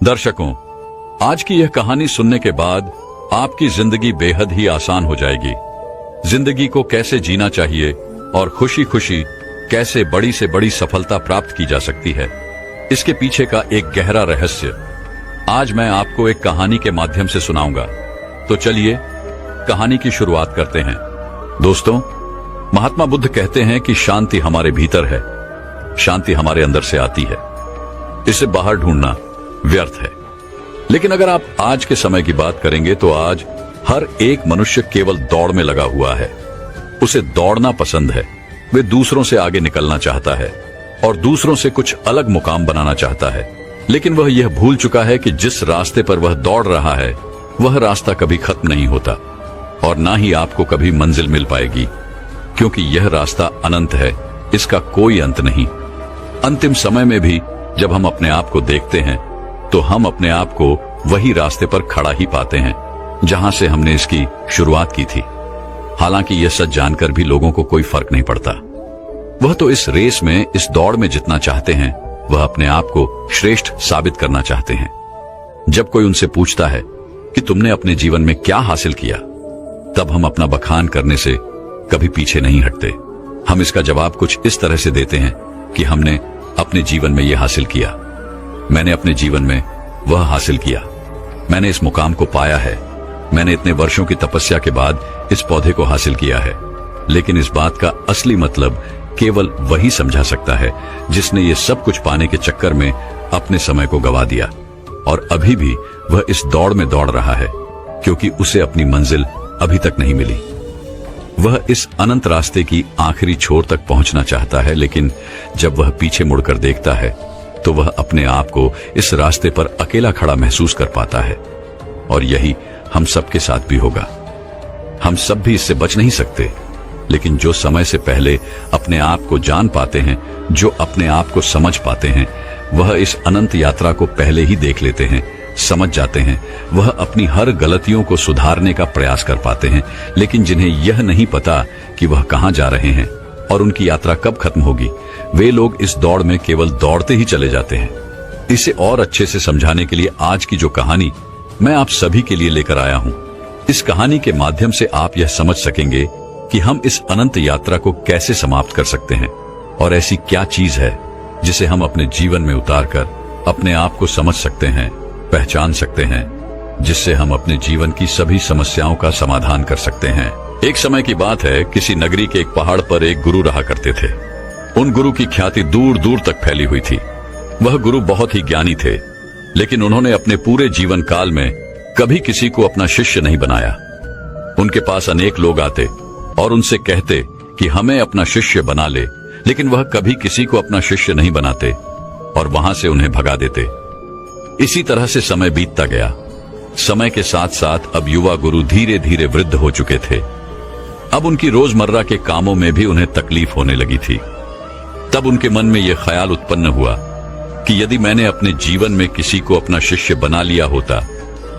दर्शकों, आज की यह कहानी सुनने के बाद आपकी जिंदगी बेहद ही आसान हो जाएगी। जिंदगी को कैसे जीना चाहिए और खुशी खुशी कैसे बड़ी से बड़ी सफलता प्राप्त की जा सकती है, इसके पीछे का एक गहरा रहस्य आज मैं आपको एक कहानी के माध्यम से सुनाऊंगा। तो चलिए कहानी की शुरुआत करते हैं। दोस्तों, महात्मा बुद्ध कहते हैं कि शांति हमारे भीतर है, शांति हमारे अंदर से आती है, इसे बाहर ढूंढना व्यर्थ है। लेकिन अगर आप आज के समय की बात करेंगे तो आज हर एक मनुष्य केवल दौड़ में लगा हुआ है। उसे दौड़ना पसंद है, वे दूसरों से आगे निकलना चाहता है और दूसरों से कुछ अलग मुकाम बनाना चाहता है। लेकिन वह यह भूल चुका है कि जिस रास्ते पर वह दौड़ रहा है वह रास्ता कभी खत्म नहीं होता और ना ही आपको कभी मंजिल मिल पाएगी, क्योंकि यह रास्ता अनंत है, इसका कोई अंत नहीं। अंतिम समय में भी जब हम अपने आप को देखते हैं तो हम अपने आप को वही रास्ते पर खड़ा ही पाते हैं जहां से हमने इसकी शुरुआत की थी। हालांकि यह सच जानकर भी लोगों को कोई फर्क नहीं पड़ता। वह तो इस रेस में, इस दौड़ में जितना चाहते हैं वह अपने आप को श्रेष्ठ साबित करना चाहते हैं। जब कोई उनसे पूछता है कि तुमने अपने जीवन में क्या हासिल किया, तब हम अपना बखान करने से कभी पीछे नहीं हटते। हम इसका जवाब कुछ इस तरह से देते हैं कि हमने अपने जीवन में यह हासिल किया, मैंने अपने जीवन में वह हासिल किया, मैंने इस मुकाम को पाया है, मैंने इतने वर्षों की तपस्या के बाद इस पौधे को हासिल किया है। लेकिन इस बात का असली मतलब केवल वही समझा सकता है जिसने ये सब कुछ पाने के चक्कर में अपने समय को गवा दिया और अभी भी वह इस दौड़ में दौड़ रहा है, क्योंकि उसे अपनी मंजिल अभी तक नहीं मिली। वह इस अनंत रास्ते की आखिरी छोर तक पहुंचना चाहता है, लेकिन जब वह पीछे मुड़कर देखता है तो वह अपने आप को इस रास्ते पर अकेला खड़ा महसूस कर पाता है। और यही हम सबके साथ भी होगा। हम सब भी इससे बच नहीं सकते, लेकिन जो समय से पहले अपने आप को जान पाते हैं, जो अपने आप को समझ पाते हैं, वह इस अनंत यात्रा को पहले ही देख लेते हैं, समझ जाते हैं। वह अपनी हर गलतियों को सुधारने का प्रयास कर पाते हैं। लेकिन जिन्हें यह नहीं पता कि वह कहां जा रहे हैं और उनकी यात्रा कब खत्म होगी, वे लोग इस दौड़ में केवल दौड़ते ही चले जाते हैं। इसे और अच्छे से समझाने के लिए आज की जो कहानी मैं आप सभी के लिए लेकर आया हूं, इस कहानी के माध्यम से आप यह समझ सकेंगे कि हम इस अनंत यात्रा को कैसे समाप्त कर सकते हैं और ऐसी क्या चीज है जिसे हम अपने जीवन में उतारकर अपने आप को समझ सकते हैं, पहचान सकते हैं, जिससे हम अपने जीवन की सभी समस्याओं का समाधान कर सकते हैं। एक समय की बात है, किसी नगरी के एक पहाड़ पर एक गुरु रहा करते थे। उन गुरु की ख्याति दूर दूर तक फैली हुई थी। वह गुरु बहुत ही ज्ञानी थे, लेकिन उन्होंने अपने पूरे जीवन काल में कभी किसी को अपना शिष्य नहीं बनाया। उनके पास अनेक लोग आते और उनसे कहते कि हमें अपना शिष्य बना ले, लेकिन वह कभी किसी को अपना शिष्य नहीं बनाते और वहां से उन्हें भगा देते। इसी तरह से समय बीतता गया। समय के साथ साथ अब युवा गुरु धीरे धीरे वृद्ध हो चुके थे। अब उनकी रोजमर्रा के कामों में भी उन्हें तकलीफ होने लगी थी। तब उनके मन में यह ख्याल उत्पन्न हुआ कि यदि मैंने अपने जीवन में किसी को अपना शिष्य बना लिया होता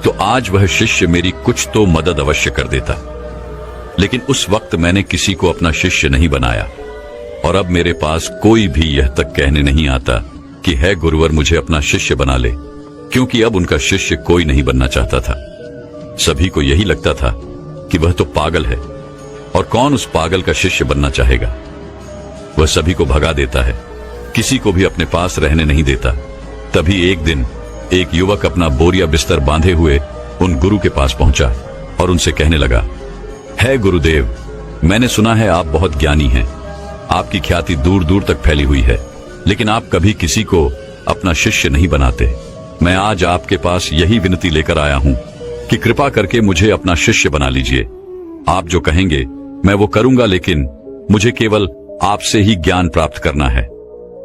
तो आज वह शिष्य मेरी कुछ तो मदद अवश्य कर देता। लेकिन उस वक्त मैंने किसी को अपना शिष्य नहीं बनाया और अब मेरे पास कोई भी यह तक कहने नहीं आता कि है गुरुवर मुझे अपना शिष्य बना ले, क्योंकि अब उनका शिष्य कोई नहीं बनना चाहता था। सभी को यही लगता था कि वह तो पागल है और कौन उस पागल का शिष्य बनना चाहेगा। वह सभी को भगा देता है, किसी को भी अपने पास रहने नहीं देता। तभी एक दिन एक युवक अपना बोरिया बिस्तर बांधे हुए उन गुरु के पास पहुंचा और उनसे कहने लगा, है गुरुदेव, मैंने सुना है आप बहुत ज्ञानी हैं, आपकी ख्याति दूर दूर तक फैली हुई है, लेकिन आप कभी किसी को अपना शिष्य नहीं बनाते। मैं आज आपके पास यही विनती लेकर आया हूं कि कृपा करके मुझे अपना शिष्य बना लीजिए। आप जो कहेंगे मैं वो करूंगा, लेकिन मुझे केवल आपसे ही ज्ञान प्राप्त करना है।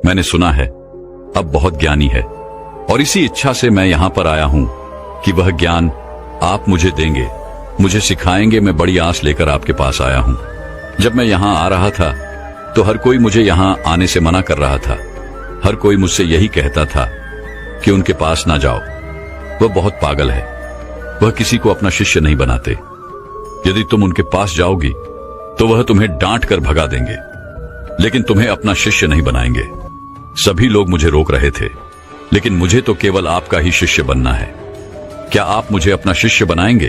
मैंने सुना है अब बहुत ज्ञानी है और इसी इच्छा से मैं यहां पर आया हूं कि वह ज्ञान आप मुझे देंगे, मुझे सिखाएंगे। मैं बड़ी आस लेकर आपके पास आया हूं। जब मैं यहां आ रहा था तो हर कोई मुझे यहां आने से मना कर रहा था। हर कोई मुझसे यही कहता था कि उनके पास ना जाओ, वह बहुत पागल है, वह किसी को अपना शिष्य नहीं बनाते। यदि तुम उनके पास जाओगी तो वह तुम्हें डांट कर भगा देंगे, लेकिन तुम्हें अपना शिष्य नहीं बनाएंगे। सभी लोग मुझे रोक रहे थे, लेकिन मुझे तो केवल आपका ही शिष्य बनना है। क्या आप मुझे अपना शिष्य बनाएंगे?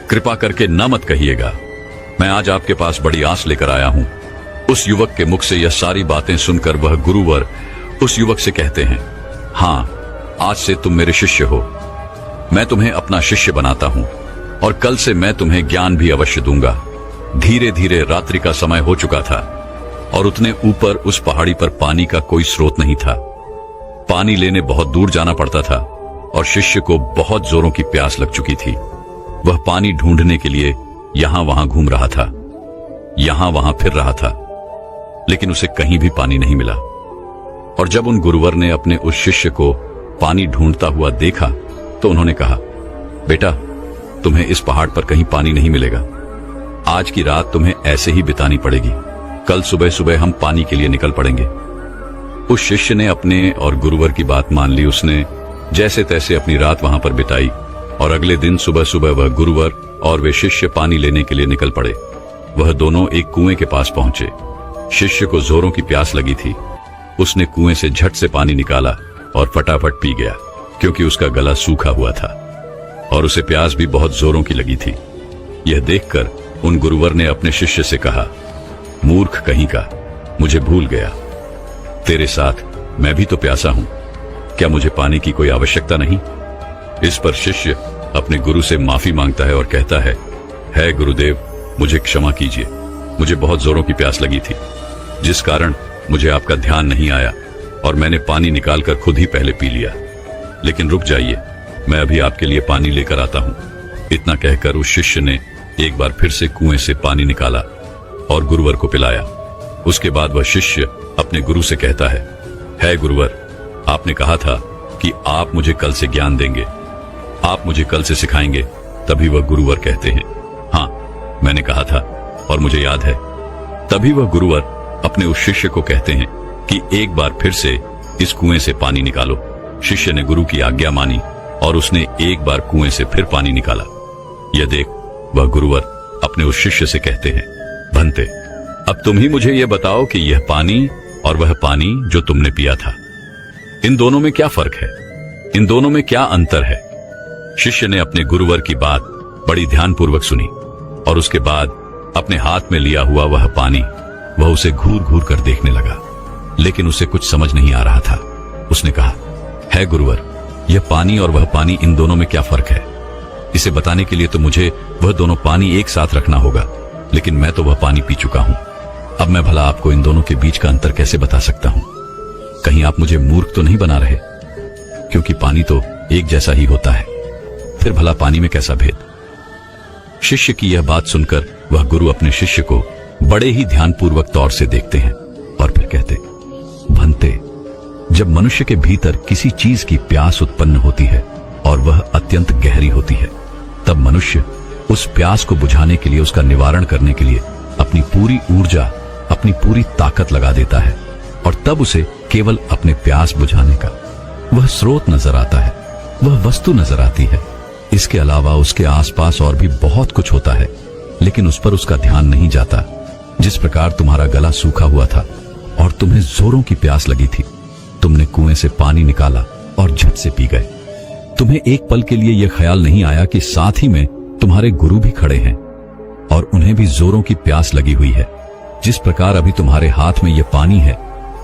कृपा करके न मत कहिएगा। मैं आज आपके पास बड़ी आस लेकर आया हूं। उस युवक के मुख से यह सारी बातें सुनकर वह गुरुवर उस युवक से कहते हैं, हां, आज से तुम मेरे शिष्य हो। मैं तुम्हें अपना शिष्य बनाता हूं और कल से मैं तुम्हें ज्ञान भी अवश्य दूंगा। धीरे धीरे रात्रि का समय हो चुका था और उतने ऊपर उस पहाड़ी पर पानी का कोई स्रोत नहीं था। पानी लेने बहुत दूर जाना पड़ता था और शिष्य को बहुत जोरों की प्यास लग चुकी थी। वह पानी ढूंढने के लिए यहां वहां घूम रहा था, यहां वहां फिर रहा था, लेकिन उसे कहीं भी पानी नहीं मिला। और जब उन गुरुवर ने अपने उस शिष्य को पानी ढूंढता हुआ देखा तो उन्होंने कहा, बेटा, तुम्हें इस पहाड़ पर कहीं पानी नहीं मिलेगा। आज की रात तुम्हें ऐसे ही बितानी पड़ेगी। कल सुबह सुबह हम पानी के लिए निकल पड़ेंगे। उस शिष्य ने अपने और गुरुवर की बात मान ली। उसने जैसे तैसे अपनी रात वहां पर बिताई और अगले दिन सुबह सुबह वह गुरुवर और वे शिष्य पानी लेने के लिए निकल पड़े। वह दोनों एक कुएं के पास पहुंचे। शिष्य को जोरों की प्यास लगी थी। उसने कुएं से झट से पानी निकाला और फटाफट पी गया, क्योंकि उसका गला सूखा हुआ था और उसे प्यास भी बहुत जोरों की लगी थी। यह देखकर उन गुरुवर ने अपने शिष्य से कहा, मूर्ख कहीं का, मुझे भूल गया। तेरे साथ मैं भी तो प्यासा हूं। क्या मुझे पानी की कोई आवश्यकता नहीं? इस पर शिष्य अपने गुरु से माफी मांगता है और कहता है गुरुदेव, मुझे क्षमा कीजिए। मुझे बहुत जोरों की प्यास लगी थी, जिस कारण मुझे आपका ध्यान नहीं आया और मैंने पानी निकालकर खुद ही पहले पी लिया। लेकिन रुक जाइए, मैं अभी आपके लिए पानी लेकर आता हूं। इतना कहकर उस शिष्य ने एक बार फिर से कुएं से पानी निकाला और गुरुवर को पिलाया। उसके बाद वह शिष्य अपने गुरु से कहता है गुरुवर, आपने कहा था कि आप मुझे कल से ज्ञान देंगे, आप मुझे कल से सिखाएंगे। तभी वह गुरुवर कहते हैं, हां, मैंने कहा था और मुझे याद है। तभी वह गुरुवर अपने उस शिष्य को कहते हैं कि एक बार फिर से इस कुएं से पानी निकालो। शिष्य ने गुरु की आज्ञा मानी और उसने एक बार कुएं से फिर पानी निकाला। यह देख वह गुरुवर अपने उस शिष्य से कहते हैं, भंते, अब तुम ही मुझे यह बताओ कि यह पानी और वह पानी जो तुमने पिया था, इन दोनों में क्या फर्क है? इन दोनों में क्या अंतर है? शिष्य ने अपने गुरुवर की बात बड़ी ध्यानपूर्वक सुनी और उसके बाद अपने हाथ में लिया हुआ वह पानी वह उसे घूर घूर कर देखने लगा, लेकिन उसे कुछ समझ नहीं आ रहा था। उसने कहा, है गुरुवर, यह पानी और वह पानी, इन दोनों में क्या फर्क है? इसे बताने के लिए तो मुझे वह दोनों पानी एक साथ रखना होगा, लेकिन मैं तो वह पानी पी चुका हूं। अब मैं भला आपको इन दोनों के बीच का अंतर कैसे बता सकता हूं? कहीं आप मुझे मूर्ख तो नहीं बना रहे? क्योंकि पानी तो एक जैसा ही होता है, फिर भला पानी में कैसा भेद? शिष्य की यह बात सुनकर वह गुरु अपने शिष्य को बड़े ही ध्यानपूर्वक तौर से देखते हैं और फिर कहते, भंते, जब मनुष्य के भीतर किसी चीज की प्यास उत्पन्न होती है और वह अत्यंत गहरी होती है, तब मनुष्य उस प्यास को बुझाने के लिए, उसका निवारण करने के लिए अपनी पूरी ऊर्जा, अपनी पूरी ताकत लगा देता है और तब उसे केवल अपने प्यास बुझाने का वह स्रोत नजर आता है, वह वस्तु नजर आती है। इसके अलावा उसके आसपास और भी बहुत कुछ होता है, लेकिन उस पर उसका ध्यान नहीं जाता। जिस प्रकार तुम्हारा गला सूखा हुआ था और तुम्हें जोरों की प्यास लगी थी, तुमने कुएं से पानी निकाला और झट से पी गए। तुम्हें एक पल के लिए यह ख्याल नहीं आया कि साथ ही में तुम्हारे गुरु भी खड़े हैं और उन्हें भी जोरों की प्यास लगी हुई है। जिस प्रकार अभी तुम्हारे हाथ में यह पानी है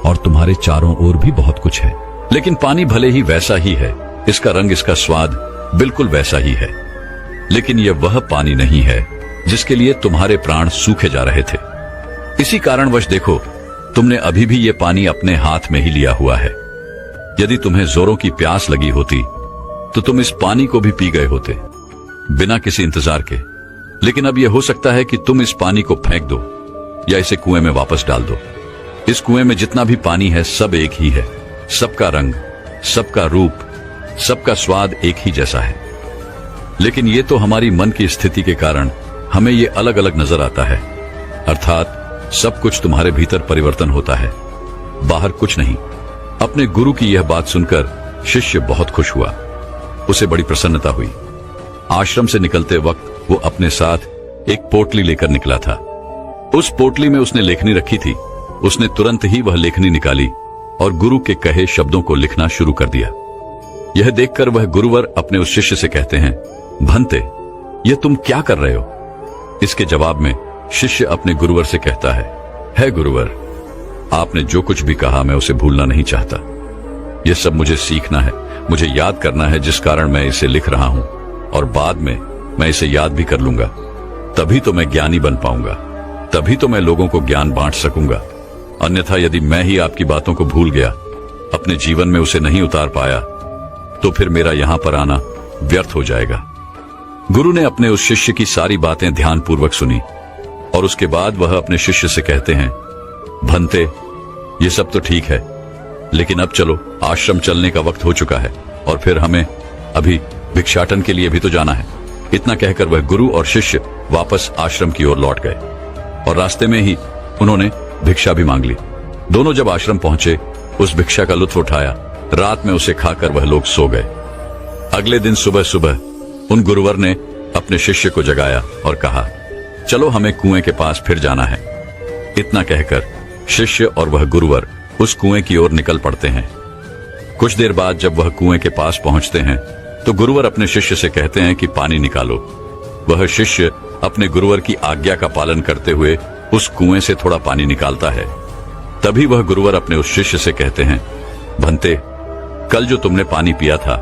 और तुम्हारे चारों ओर भी बहुत कुछ है, लेकिन पानी भले ही वैसा ही है, इसका रंग, इसका स्वाद बिल्कुल वैसा ही है, लेकिन यह वह पानी नहीं है जिसके लिए तुम्हारे प्राण सूखे जा रहे थे। इसी कारणवश देखो, तुमने अभी भी यह पानी अपने हाथ में ही लिया हुआ है। यदि तुम्हें जोरों की प्यास लगी होती तो तुम इस पानी को भी पी गए होते, बिना किसी इंतजार के। लेकिन अब यह हो सकता है कि तुम इस पानी को फेंक दो या इसे कुएं में वापस डाल दो। इस कुएं में जितना भी पानी है सब एक ही है, सबका रंग, सबका रूप, सबका स्वाद एक ही जैसा है। लेकिन ये तो हमारी मन की स्थिति के कारण हमें ये अलग अलग नजर आता है। अर्थात सब कुछ तुम्हारे भीतर परिवर्तन होता है, बाहर कुछ नहीं। अपने गुरु की यह बात सुनकर शिष्य बहुत खुश हुआ, उसे बड़ी प्रसन्नता हुई। आश्रम से निकलते वक्त वो अपने साथ एक पोटली लेकर निकला था। उस पोटली में उसने लेखनी रखी थी। उसने तुरंत ही वह लेखनी निकाली और गुरु के कहे शब्दों को लिखना शुरू कर दिया। यह देखकर वह गुरुवर अपने उस शिष्य से कहते हैं, भंते, यह तुम क्या कर रहे हो? इसके जवाब में शिष्य अपने गुरुवर से कहता है गुरुवर, आपने जो कुछ भी कहा मैं उसे भूलना नहीं चाहता। यह सब मुझे सीखना है, मुझे याद करना है, जिस कारण मैं इसे लिख रहा हूं, और बाद में मैं इसे याद भी कर लूंगा। तभी तो मैं ज्ञानी बन पाऊंगा, तभी तो मैं लोगों को ज्ञान बांट सकूंगा। अन्यथा यदि मैं ही आपकी बातों को भूल गया, अपने जीवन में उसे नहीं उतार पाया, तो फिर मेरा यहां पर आना व्यर्थ हो जाएगा। गुरु ने अपने उस शिष्य की सारी बातें ध्यानपूर्वक सुनी और उसके बाद वह अपने शिष्य से कहते हैं, भंते, ये सब तो ठीक है, लेकिन अब चलो, आश्रम चलने का वक्त हो चुका है और फिर हमें अभी भिक्षाटन के लिए भी तो जाना है। इतना कहकर वह गुरु और शिष्य वापस आश्रम की ओर लौट गए और रास्ते में ही उन्होंने भिक्षा भी मांग ली। दोनों जब आश्रम पहुंचे, उस भिक्षा का लुत्फ उठाया। रात में उसे खाकर वह लोग सो गए। अगले दिन सुबह सुबह उन गुरुवर ने अपने शिष्य को जगाया और कहा, चलो हमें कुएं के पास फिर जाना है। इतना कहकर शिष्य और वह गुरुवर उस कुएं की ओर निकल पड़ते हैं। कुछ देर बाद जब वह कुएं के पास पहुंचते हैं तो गुरुवर अपने शिष्य से कहते हैं कि पानी निकालो। वह शिष्य अपने गुरुवर की आज्ञा का पालन करते हुए उस कुएं से थोड़ा पानी निकालता है। तभी वह गुरुवर अपने उस शिष्य से कहते हैं, भंते, कल जो तुमने पानी पिया था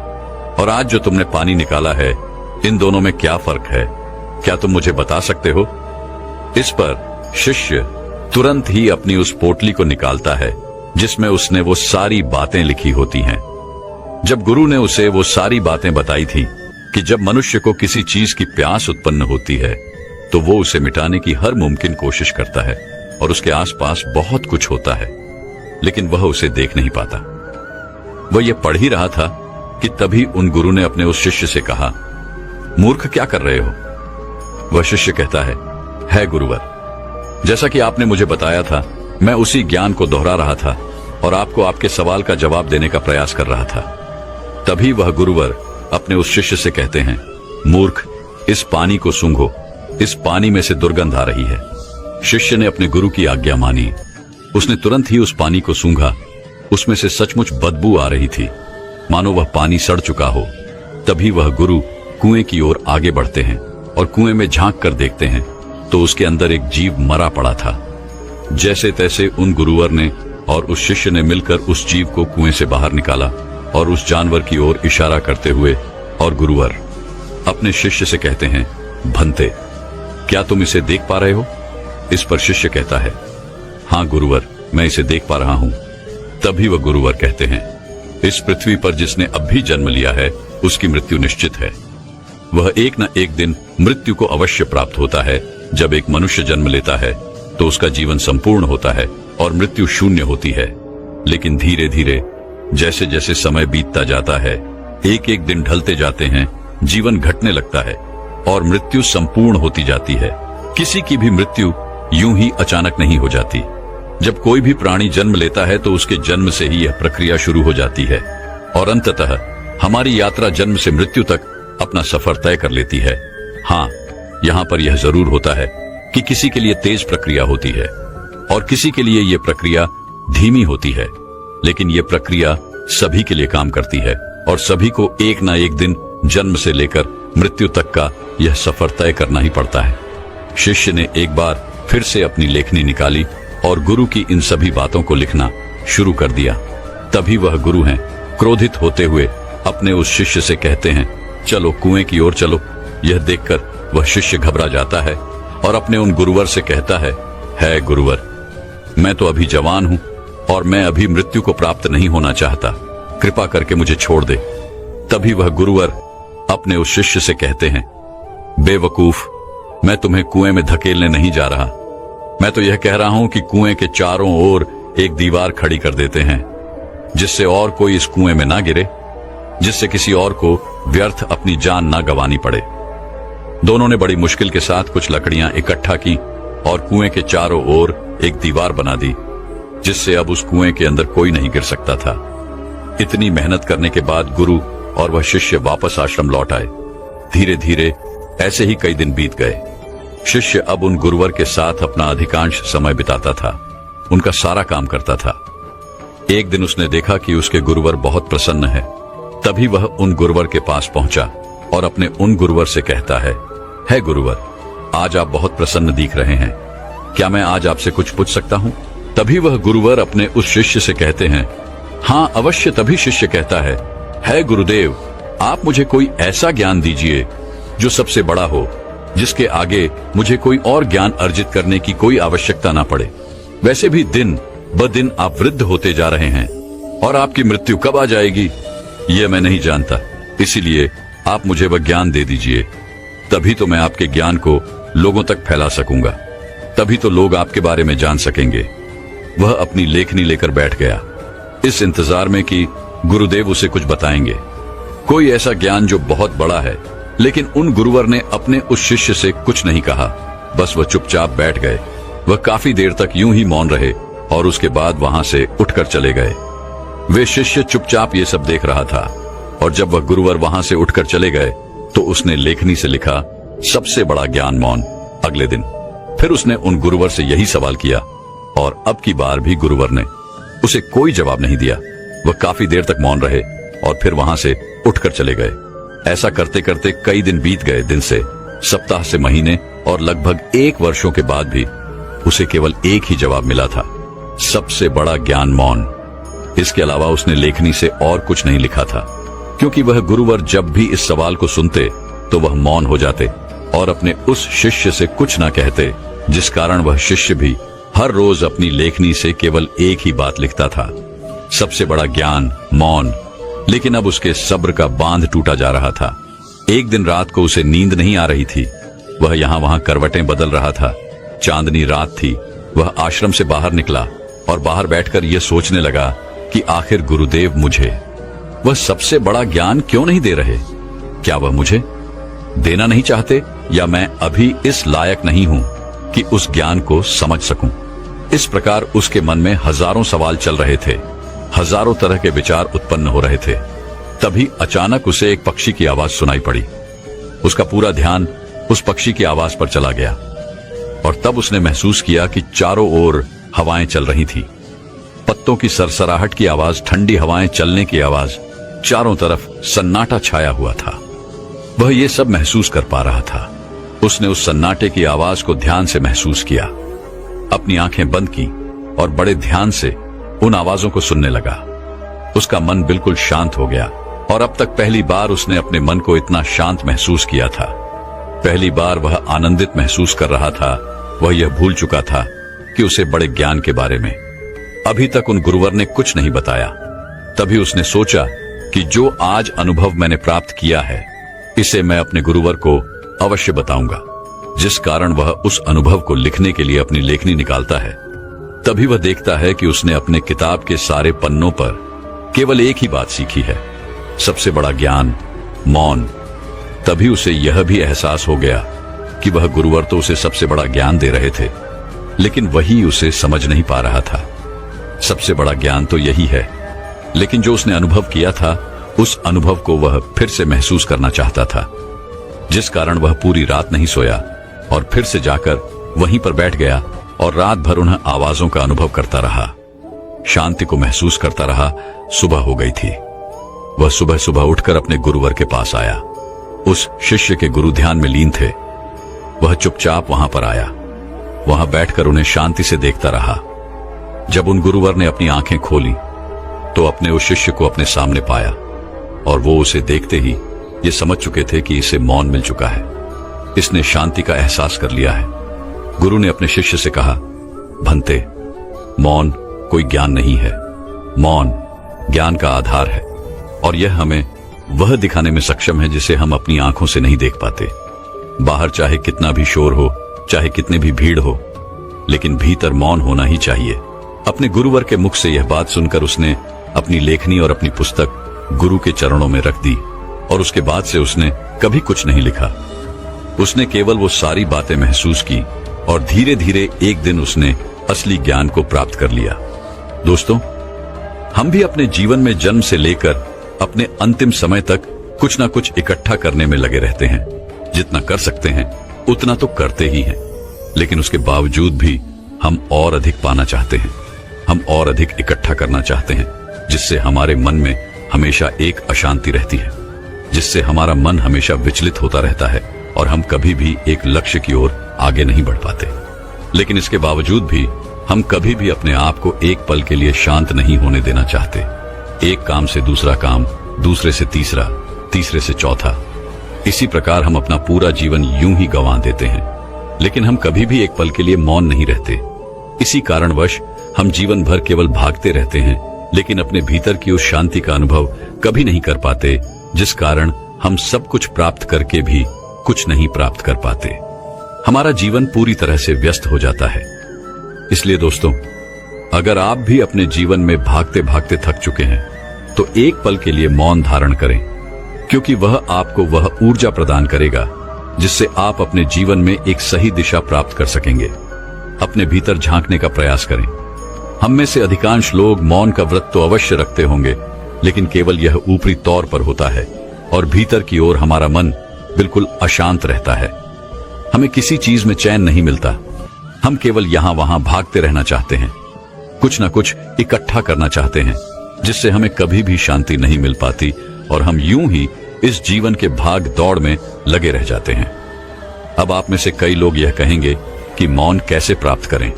और आज जो तुमने पानी निकाला है, इन दोनों में क्या फर्क है? क्या तुम मुझे बता सकते हो? इस पर शिष्य तुरंत ही अपनी उस पोटली को निकालता है जिसमें उसने वो सारी बातें लिखी होती हैं। जब गुरु ने उसे वो सारी बातें बताई थी कि जब मनुष्य को किसी चीज की प्यास उत्पन्न होती है तो वो उसे मिटाने की हर मुमकिन कोशिश करता है और उसके आसपास बहुत कुछ होता है, लेकिन वह उसे देख नहीं पाता। वह ये पढ़ ही रहा था कि तभी उन गुरु ने अपने उस शिष्य से कहा, मूर्ख, क्या कर रहे हो? वह शिष्य कहता है गुरुवर, जैसा कि आपने मुझे बताया था, मैं उसी ज्ञान को दोहरा रहा था और आपको आपके सवाल का जवाब देने का प्रयास कर रहा था। तभी वह गुरुवर अपने उस शिष्य से कहते हैं, मूर्ख, इस पानी को सूंघो, इस पानी में से दुर्गंध आ रही है। शिष्य ने अपने गुरु की आज्ञा मानी। उसने तुरंत ही उस पानी को सूंघा। उसमें से सचमुच बदबू आ रही थी, मानो वह पानी सड़ चुका हो। तभी वह गुरु कुएं की ओर आगे बढ़ते हैं और कुएं में झांक कर देखते हैं तो उसके अंदर एक जीव मरा पड़ा था। जैसे तैसे उन गुरुवर ने और उस शिष्य ने मिलकर उस जीव को कुएं से बाहर निकाला और उस जानवर की ओर इशारा करते हुए और गुरुवर अपने शिष्य से कहते हैं, भंते, क्या तुम इसे देख पा रहे हो? इस पर शिष्य कहता है, हाँ गुरुवर, मैं इसे देख पा रहा हूं। तभी वह गुरुवर कहते हैं, इस पृथ्वी पर जिसने अब भी जन्म लिया है उसकी मृत्यु निश्चित है। वह एक न एक दिन मृत्यु को अवश्य प्राप्त होता है। जब एक मनुष्य जन्म लेता है तो उसका जीवन संपूर्ण होता है और मृत्यु शून्य होती है, लेकिन धीरे धीरे जैसे जैसे समय बीतता जाता है, एक एक दिन ढलते जाते हैं, जीवन घटने लगता है और मृत्यु संपूर्ण होती जाती है। किसी की भी मृत्यु यूं ही अचानक नहीं हो जाती। जब कोई भी प्राणी जन्म लेता है तो उसके जन्म से ही यह प्रक्रिया शुरू हो जाती है और अंततः हमारी यात्रा जन्म से मृत्यु तक अपना सफर तय कर लेती है। हाँ, यहाँ पर यह जरूर होता है कि किसी के लिए तेज प्रक्रिया होती है और किसी के लिए यह प्रक्रिया धीमी होती है, लेकिन यह प्रक्रिया सभी के लिए काम करती है और सभी को एक ना एक दिन जन्म से लेकर मृत्यु तक का यह सफर तय करना ही पड़ता है। शिष्य ने एक बार फिर से अपनी लेखनी निकाली और गुरु की इन सभी बातों को लिखना शुरू कर दिया। तभी वह गुरु हैं, क्रोधित होते हुए अपने उस शिष्य से कहते हैं, चलो कुएं की ओर चलो। यह देखकर वह शिष्य घबरा जाता है और अपने उन गुरुवर से कहता है गुरुवर, मैं तो अभी जवान हूं और मैं अभी मृत्यु को प्राप्त नहीं होना चाहता, कृपा करके मुझे छोड़ दे। तभी वह गुरुवर अपने उस शिष्य से कहते हैं, बेवकूफ, मैं तुम्हें कुएं में धकेलने नहीं जा रहा। मैं तो यह कह रहा हूं कि कुएं के चारों ओर एक दीवार खड़ी कर देते हैं जिससे और कोई इस कुएं में ना गिरे, जिससे किसी और को व्यर्थ अपनी जान ना गंवानी पड़े। दोनों ने बड़ी मुश्किल के साथ कुछ लकड़ियां इकट्ठा की और कुएं के चारों ओर एक दीवार बना दी जिससे अब उस कुएं के अंदर कोई नहीं गिर सकता था। इतनी मेहनत करने के बाद गुरु और वह शिष्य वापस आश्रम लौट आए। धीरे धीरे ऐसे ही कई दिन बीत गए। शिष्य अब उन गुरुवर के साथ अपना अधिकांश समय बिताता था, उनका सारा काम करता था। एक दिन उसने देखा कि उसके गुरुवर बहुत प्रसन्न है। तभी वह उन गुरुवर के पास पहुंचा और अपने उन गुरुवर से कहता है गुरुवर, आज आप बहुत प्रसन्न दिख रहे हैं, क्या मैं आज आपसे कुछ पूछ सकता हूं? तभी वह गुरुवर अपने उस शिष्य से कहते हैं, हाँ अवश्य। तभी शिष्य कहता है गुरुदेव, आप मुझे कोई ऐसा ज्ञान दीजिए जो सबसे बड़ा हो, जिसके आगे मुझे कोई और ज्ञान अर्जित करने की कोई आवश्यकता ना पड़े। वैसे भी दिन ब दिन आप वृद्ध होते जा रहे हैं और आपकी मृत्यु कब आ जाएगी ये मैं नहीं जानता, इसीलिए आप मुझे वह ज्ञान दे दीजिए, तभी तो मैं आपके ज्ञान को लोगों तक फैला सकूंगा, तभी तो लोग आपके बारे में जान सकेंगे। वह अपनी लेखनी लेकर बैठ गया, इस इंतजार में कि गुरुदेव उसे कुछ बताएंगे, कोई ऐसा ज्ञान जो बहुत बड़ा है। लेकिन उन गुरुवर ने अपने उस शिष्य से कुछ नहीं कहा, बस वह चुपचाप बैठ गए। वह काफी देर तक यूं ही मौन रहे और उसके बाद वहां से उठकर चले गए। वे शिष्य चुपचाप ये सब देख रहा था और जब वह गुरुवर वहां से उठकर चले गए तो उसने लेखनी से लिखा, सबसे बड़ा ज्ञान मौन। अगले दिन फिर उसने उन गुरुवर से यही सवाल किया और अब की बार भी गुरुवर ने उसे कोई जवाब नहीं दिया। वह काफी देर तक मौन रहे और फिर वहां से उठकर चले गए। ऐसा करते करते कई दिन बीत गए, दिन से सप्ताह से महीने और लगभग 1 वर्षों के बाद भी उसे केवल एक ही जवाब मिला था, सबसे बड़ा ज्ञान मौन। इसके अलावा उसने लेखनी से और कुछ नहीं लिखा था, क्योंकि वह गुरुवर जब भी इस सवाल को सुनते तो वह मौन हो जाते और अपने उस शिष्य से कुछ न कहते, जिस कारण वह शिष्य भी हर रोज अपनी लेखनी से केवल एक ही बात लिखता था, सबसे बड़ा ज्ञान मौन। लेकिन अब उसके सब्र का बांध टूटा जा रहा था। एक दिन रात को उसे नींद नहीं आ रही थी। वह यहाँ वहां करवटें बदल रहा था। चांदनी रात थी। वह आश्रम से बाहर निकला और बाहर बैठकर यह सोचने लगा कि आखिर गुरुदेव मुझे वह सबसे बड़ा ज्ञान क्यों नहीं दे रहे? क्या वह मुझे देना नहीं चाहते, या मैं अभी इस लायक नहीं हूं कि उस ज्ञान को समझ सकूं? इस प्रकार उसके मन में हजारों सवाल चल रहे थे, हजारों तरह के विचार उत्पन्न हो रहे थे। तभी अचानक उसे एक पक्षी की आवाज सुनाई पड़ी। उसका पूरा ध्यान उस पक्षी की आवाज पर चला गया और तब उसने महसूस किया कि चारों ओर हवाएं चल रही थी। पत्तों की सरसराहट की आवाज, ठंडी हवाएं चलने की आवाज, चारों तरफ सन्नाटा छाया हुआ था। वह ये सब महसूस कर पा रहा था। उसने उस सन्नाटे की आवाज को ध्यान से महसूस किया, अपनी आंखें बंद की और बड़े ध्यान से उन आवाजों को सुनने लगा। उसका मन बिल्कुल शांत हो गया और अब तक पहली बार उसने अपने मन को इतना शांत महसूस किया था। पहली बार वह आनंदित महसूस कर रहा था। वह यह भूल चुका था कि उसे बड़े ज्ञान के बारे में अभी तक उन गुरुवर ने कुछ नहीं बताया। तभी उसने सोचा कि जो आज अनुभव मैंने प्राप्त किया है, इसे मैं अपने गुरुवर को अवश्य बताऊंगा, जिस कारण वह उस अनुभव को लिखने के लिए अपनी लेखनी निकालता है। तभी वह देखता है कि उसने अपने किताब के सारे पन्नों पर केवल एक ही बात सीखी है, सबसे बड़ा ज्ञान मौन। तभी उसे यह भी एहसास हो गया कि वह गुरुवर तो उसे सबसे बड़ा ज्ञान दे रहे थे, लेकिन वही उसे समझ नहीं पा रहा था। सबसे बड़ा ज्ञान तो यही है, लेकिन जो उसने अनुभव किया था, उस अनुभव को वह फिर से महसूस करना चाहता था, जिस कारण वह पूरी रात नहीं सोया और फिर से जाकर वहीं पर बैठ गया और रात भर उन आवाजों का अनुभव करता रहा, शांति को महसूस करता रहा। सुबह हो गई थी। वह सुबह सुबह उठकर अपने गुरुवर के पास आया। उस शिष्य के गुरु ध्यान में लीन थे। वह चुपचाप वहां पर आया, वहां बैठकर उन्हें शांति से देखता रहा। जब उन गुरुवर ने अपनी आंखें खोली तो अपने उस शिष्य को अपने सामने पाया और वो उसे देखते ही ये समझ चुके थे कि इसे मौन मिल चुका है, इसने शांति का एहसास कर लिया है। गुरु ने अपने शिष्य से कहा, भंते, मौन कोई ज्ञान नहीं है, मौन ज्ञान का आधार है और यह हमें वह दिखाने में सक्षम है जिसे हम अपनी आंखों से नहीं देख पाते। बाहर चाहे कितना भी शोर हो, चाहे कितनी भी भीड़ हो, लेकिन भीतर मौन होना ही चाहिए। अपने गुरुवर के मुख से यह बात सुनकर उसने अपनी लेखनी और अपनी पुस्तक गुरु के चरणों में रख दी और उसके बाद से उसने कभी कुछ नहीं लिखा। उसने केवल वो सारी बातें महसूस की और धीरे धीरे एक दिन उसने असली ज्ञान को प्राप्त कर लिया। दोस्तों, हम भी अपने जीवन में जन्म से लेकर अपने अंतिम समय तक कुछ ना कुछ इकट्ठा करने में लगे रहते हैं। जितना कर सकते हैं उतना तो करते ही हैं, लेकिन उसके बावजूद भी हम और अधिक पाना चाहते हैं। हम और अधिक इकट्ठा करना चाहते हैं, जिससे हमारे मन में हमेशा एक अशांति रहती है, जिससे हमारा मन हमेशा विचलित होता रहता है और हम कभी भी एक लक्ष्य की ओर आगे नहीं बढ़ पाते। लेकिन इसके बावजूद भी हम कभी भी अपने आप को एक पल के लिए शांत नहीं होने देना चाहते। एक काम से दूसरा काम, दूसरे से तीसरा, तीसरे से चौथा, इसी प्रकार हम अपना पूरा जीवन यूं ही गंवा देते हैं। लेकिन हम कभी भी एक पल के लिए मौन नहीं रहते। इसी कारणवश हम जीवन भर केवल भागते रहते हैं, लेकिन अपने भीतर की उस शांति का अनुभव कभी नहीं कर पाते, जिस कारण हम सब कुछ प्राप्त करके भी कुछ नहीं प्राप्त कर पाते। हमारा जीवन पूरी तरह से व्यस्त हो जाता है। इसलिए दोस्तों, अगर आप भी अपने जीवन में भागते भागते थक चुके हैं, तो एक पल के लिए मौन धारण करें, क्योंकि वह आपको वह ऊर्जा प्रदान करेगा जिससे आप अपने जीवन में एक सही दिशा प्राप्त कर सकेंगे। अपने भीतर झांकने का प्रयास करें। हम में से अधिकांश लोग मौन का व्रत तो अवश्य रखते होंगे, लेकिन केवल यह ऊपरी तौर पर होता है और भीतर की ओर हमारा मन बिल्कुल अशांत रहता है। हमें किसी चीज में चैन नहीं मिलता। हम केवल यहां वहां भागते रहना चाहते हैं, कुछ ना कुछ इकट्ठा करना चाहते हैं, जिससे हमें कभी भी शांति नहीं मिल पाती और हम यूं ही इस जीवन के भाग दौड़ में लगे रह जाते हैं। अब आप में से कई लोग यह कहेंगे कि मौन कैसे प्राप्त करें,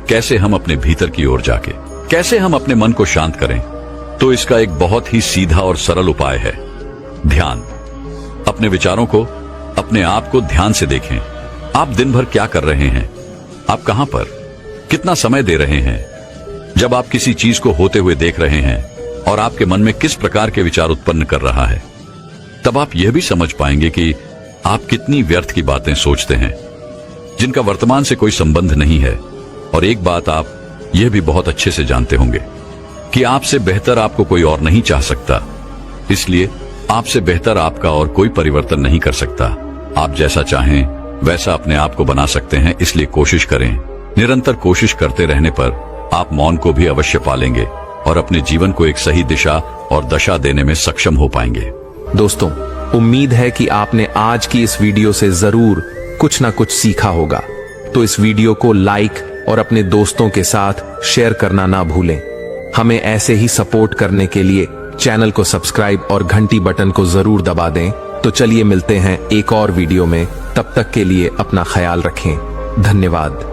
कैसे हम अपने भीतर की ओर जाके, कैसे हम अपने मन को शांत करें। तो इसका एक बहुत ही सीधा और सरल उपाय है, ध्यान। अपने विचारों को, अपने आप को ध्यान से देखें। आप दिन भर क्या कर रहे हैं, आप कहां पर, कितना समय दे रहे हैं। जब आप किसी चीज को होते हुए देख रहे हैं और आपके मन में किस प्रकार के विचार उत्पन्न कर रहा है, तब आप यह भी समझ पाएंगे कि आप कितनी व्यर्थ की बातें सोचते हैं, जिनका वर्तमान से कोई संबंध नहीं है। और एक बात आप यह भी बहुत अच्छे से जानते होंगे कि आपसे बेहतर आपको कोई और नहीं चाह सकता। इसलिए आपसे बेहतर आपका और कोई परिवर्तन नहीं कर सकता। आप जैसा चाहें वैसा अपने आप को बना सकते हैं। इसलिए कोशिश करें। निरंतर कोशिश करते रहने पर आप मौन को भी अवश्य पालेंगे और अपने जीवन को एक सही दिशा और दशा देने में सक्षम हो पाएंगे। दोस्तों, उम्मीद है कि आपने आज की इस वीडियो से जरूर कुछ ना कुछ सीखा होगा। तो इस वीडियो को लाइक और अपने दोस्तों के साथ शेयर करना ना भूलें। हमें ऐसे ही सपोर्ट करने के लिए चैनल को सब्सक्राइब और घंटी बटन को जरूर दबा दें। तो चलिए मिलते हैं एक और वीडियो में। तब तक के लिए अपना ख्याल रखें। धन्यवाद।